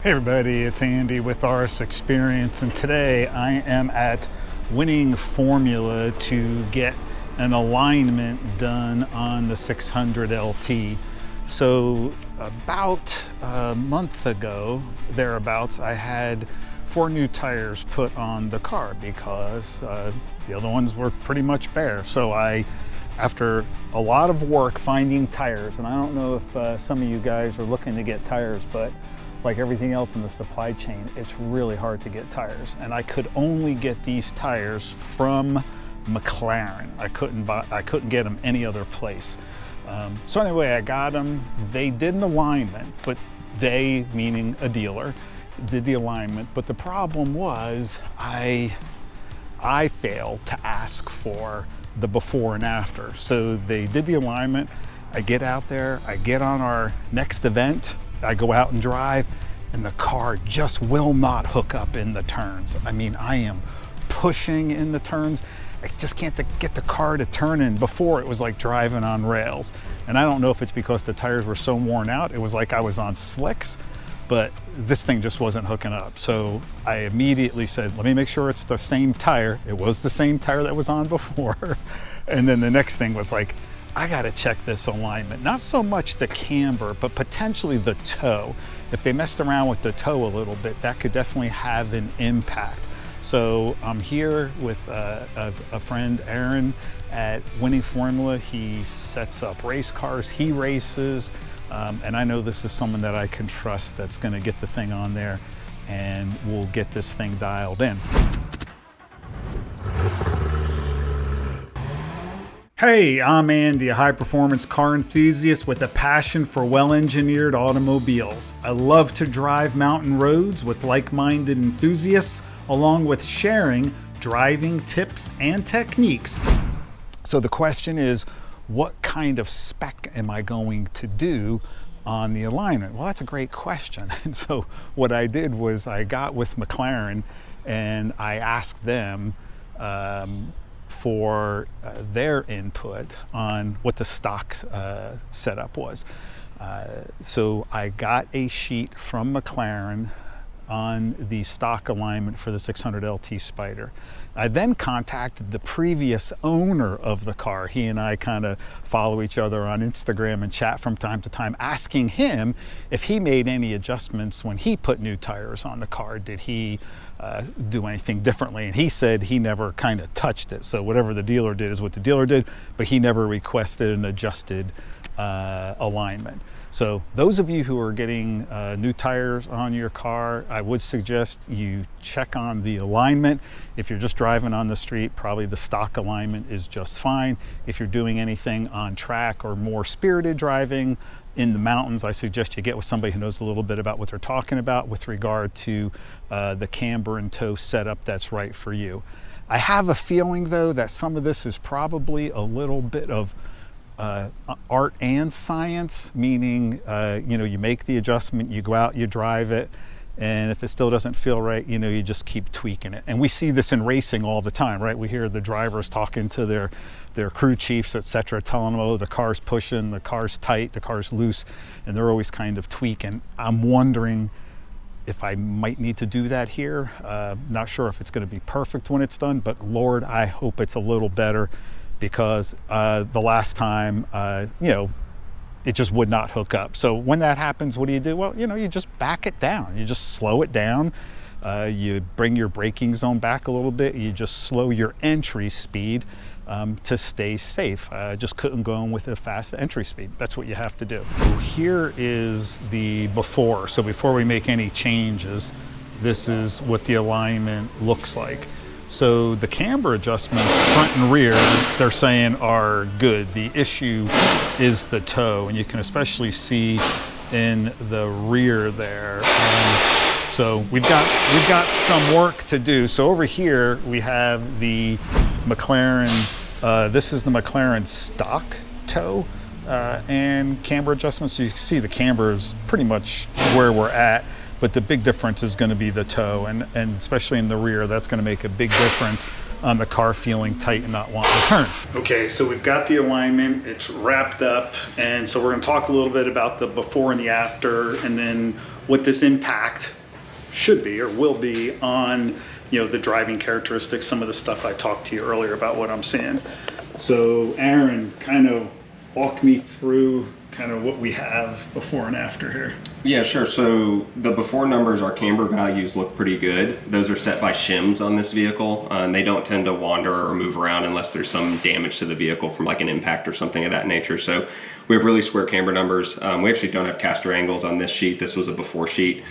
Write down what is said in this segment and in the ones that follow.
Hey everybody, it's Andy with Xperience, and today I am at Winning Formula to get an alignment done on the 600 LT. So about a month ago, thereabouts, I had 4 new tires put on the car because the other ones were pretty much bare. So after a lot of work finding tires, and I don't know if some of you guys are looking to get tires, but like everything else in the supply chain, it's really hard to get tires. And I could only get these tires from McLaren. I couldn't get them any other place. So anyway, I got them. They did an alignment, but they, meaning a dealer, did the alignment. But the problem was I failed to ask for the before and after. So they did the alignment. I get out there, I get on our next event, I go out and drive, and the car just will not hook up in the turns. I mean, I am pushing in the turns. I just can't get the car to turn in. Before, it was like driving on rails. And I don't know if it's because the tires were so worn out, it was like I was on slicks, but this thing just wasn't hooking up. So I immediately said, let me make sure it's the same tire. It was the same tire that was on before. And then the next thing was like, I gotta check this alignment. Not so much the camber, but potentially the toe. If they messed around with the toe a little bit, that could definitely have an impact. So I'm here with a friend, Aaron, at Winning Formula. He sets up race cars, he races, and I know this is someone that I can trust that's gonna get the thing on there and we'll get this thing dialed in. Hey, I'm Andy, a high-performance car enthusiast with a passion for well-engineered automobiles. I love to drive mountain roads with like-minded enthusiasts, along with sharing driving tips and techniques. So the question is, what kind of spec am I going to do on the alignment? Well, that's a great question. And so what I did was I got with McLaren and I asked them for their input on what the stock setup was. So I got a sheet from McLaren on the stock alignment for the 600 LT Spider. I then contacted the previous owner of the car. He and I kind of follow each other on Instagram and chat from time to time, asking him if he made any adjustments when he put new tires on the car. Did he do anything differently? And he said he never kind of touched it. So whatever the dealer did is what the dealer did, but he never requested an adjusted alignment. So those of you who are getting new tires on your car, I would suggest you check on the alignment. If you're just driving on the street, probably the stock alignment is just fine. If you're doing anything on track or more spirited driving in the mountains, I suggest you get with somebody who knows a little bit about what they're talking about with regard to the camber and toe setup that's right for you. I have a feeling though that some of this is probably a little bit of art and science, meaning you make the adjustment, you go out, you drive it, and if it still doesn't feel right, you just keep tweaking it. And we see this in racing all the time, right? We hear the drivers talking to their crew chiefs, etc., telling them, oh, the car's pushing, the car's tight, the car's loose, and they're always kind of tweaking. I'm wondering if I might need to do that here. Not sure if it's going to be perfect when it's done, but Lord, I hope it's a little better, because the last time, it just would not hook up. So when that happens, what do you do? Well, you just back it down. You just slow it down. You bring your braking zone back a little bit. You just slow your entry speed to stay safe. Just couldn't go in with a fast entry speed. That's what you have to do. Here is the before. So before we make any changes, this is what the alignment looks like. So the camber adjustments, front and rear, they're saying are good. The issue is the toe, and you can especially see in the rear there. So we've got some work to do. So over here we have the McLaren. This is the McLaren stock toe and camber adjustments. So you can see the camber is pretty much where we're at. But the big difference is going to be the toe, and especially in the rear, that's going to make a big difference on the car feeling tight and not wanting to turn. Okay, so we've got the alignment, it's wrapped up, and so we're going to talk a little bit about the before and the after, and then what this impact should be or will be on, you know, the driving characteristics, some of the stuff I talked to you earlier about what I'm seeing. So Aaron, kind of walk me through kind of what we have before and after here. Yeah, sure. So the before numbers, our camber values look pretty good. Those are set by shims on this vehicle, and they don't tend to wander or move around unless there's some damage to the vehicle from like an impact or something of that nature. So we have really square camber numbers. We actually don't have caster angles on this sheet. This was a before sheet.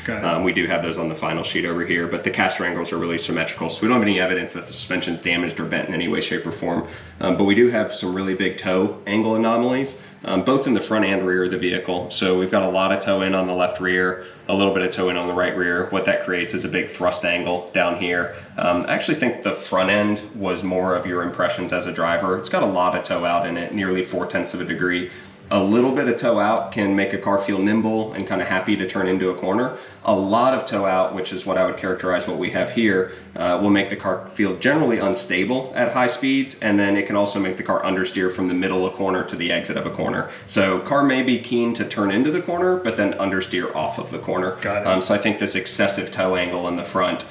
We do have those on the final sheet over here, but the caster angles are really symmetrical, so we don't have any evidence that the suspension's damaged or bent in any way, shape, or form. But we do have some really big toe angle anomalies, both in the front and rear of the vehicle. So we've got a lot of toe in on the left rear, a little bit of toe in on the right rear. What that creates is a big thrust angle down here. I actually think the front end was more of your impressions as a driver. It's got a lot of toe out in it, nearly 4/10 of a degree. A little bit of toe out can make a car feel nimble and kind of happy to turn into a corner. A lot of toe out, which is what I would characterize what we have here, will make the car feel generally unstable at high speeds, and then it can also make the car understeer from the middle of a corner to the exit of a corner. So car may be keen to turn into the corner, but then understeer off of the corner. Got it. So I think this excessive toe angle in the front,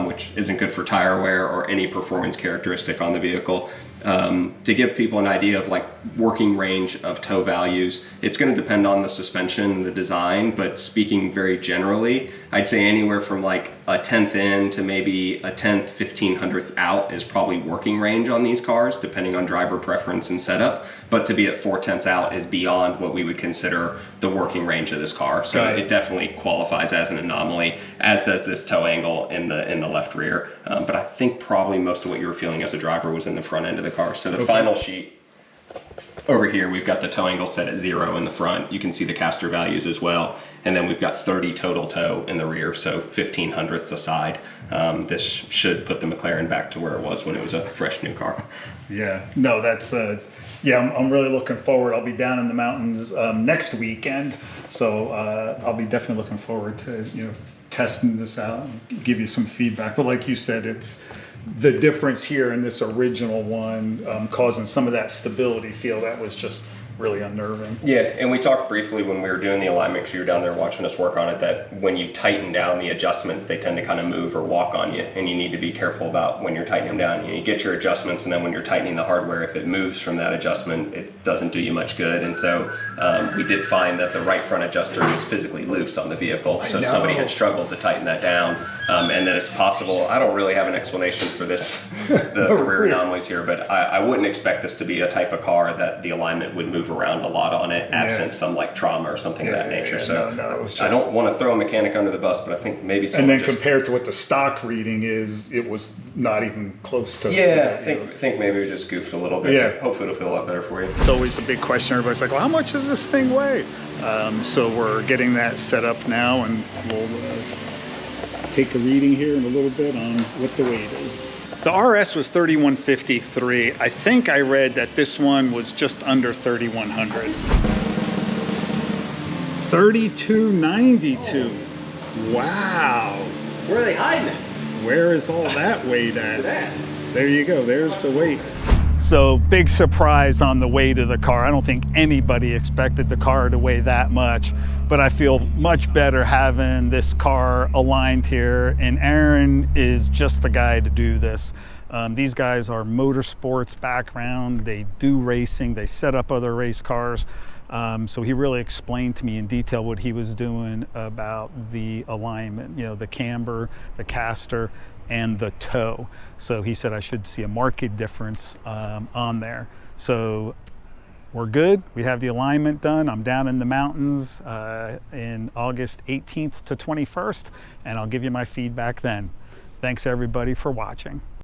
which isn't good for tire wear or any performance characteristic on the vehicle. To give people an idea of like working range of toe values, it's going to depend on the suspension and the design, but speaking very generally, I'd say anywhere from like a 10th in to maybe a 10th, 1500th out is probably working range on these cars, depending on driver preference and setup. But to be at 4/10 out is beyond what we would consider the working range of this car. So it definitely qualifies as an anomaly, as does this toe angle in the left rear. But I think probably most of what you were feeling as a driver was in the front end of the car. So the final sheet over here, we've got the toe angle set at 0 in the front. You can see the caster values as well. And then we've got 30 total toe in the rear, so 1500ths aside. This should put the McLaren back to where it was when it was a fresh new car. Yeah, no, that's, yeah, I'm really looking forward. I'll be down in the mountains next weekend. So I'll be definitely looking forward to, you know, testing this out and give you some feedback. But like you said, it's the difference here in this original one causing some of that stability feel that was just really unnerving. Yeah, and we talked briefly when we were doing the alignment, because you were down there watching us work on it, that when you tighten down the adjustments, they tend to kind of move or walk on you, and you need to be careful about when you're tightening them down. You get your adjustments, and then when you're tightening the hardware, if it moves from that adjustment, it doesn't do you much good. And so we did find that the right front adjuster is physically loose on the vehicle, so somebody had struggled to tighten that down, and that it's possible. I don't really have an explanation for this, the rear anomalies here, but I wouldn't expect this to be a type of car that the alignment would move around a lot on it, absent some like trauma or something of that nature. So it was just, I don't want to throw a mechanic under the bus, but I think maybe and then compared to what the stock reading is, it was not even close to. Yeah, I think maybe we just goofed a little bit. Yeah, hopefully it'll feel a lot better for you. It's always a big question. Everybody's like, well, how much does this thing weigh? So we're getting that set up now, and we'll take a reading here in a little bit on what the weight is. The RS was 3153. I think I read that this one was just under 3100. 3292. Wow. Where are they hiding it? Where is all that weight at? There you go. There's the weight. So big surprise on the weight of the car. I don't think anybody expected the car to weigh that much, but I feel much better having this car aligned here, and Aaron is just the guy to do this. These guys are motorsports background, they do racing, they set up other race cars. So he really explained to me in detail what he was doing about the alignment, you know, the camber, the caster, and the toe. So he said I should see a marked difference on there. So we're good. We have the alignment done. I'm down in the mountains in August 18th to 21st, and I'll give you my feedback then. Thanks everybody for watching.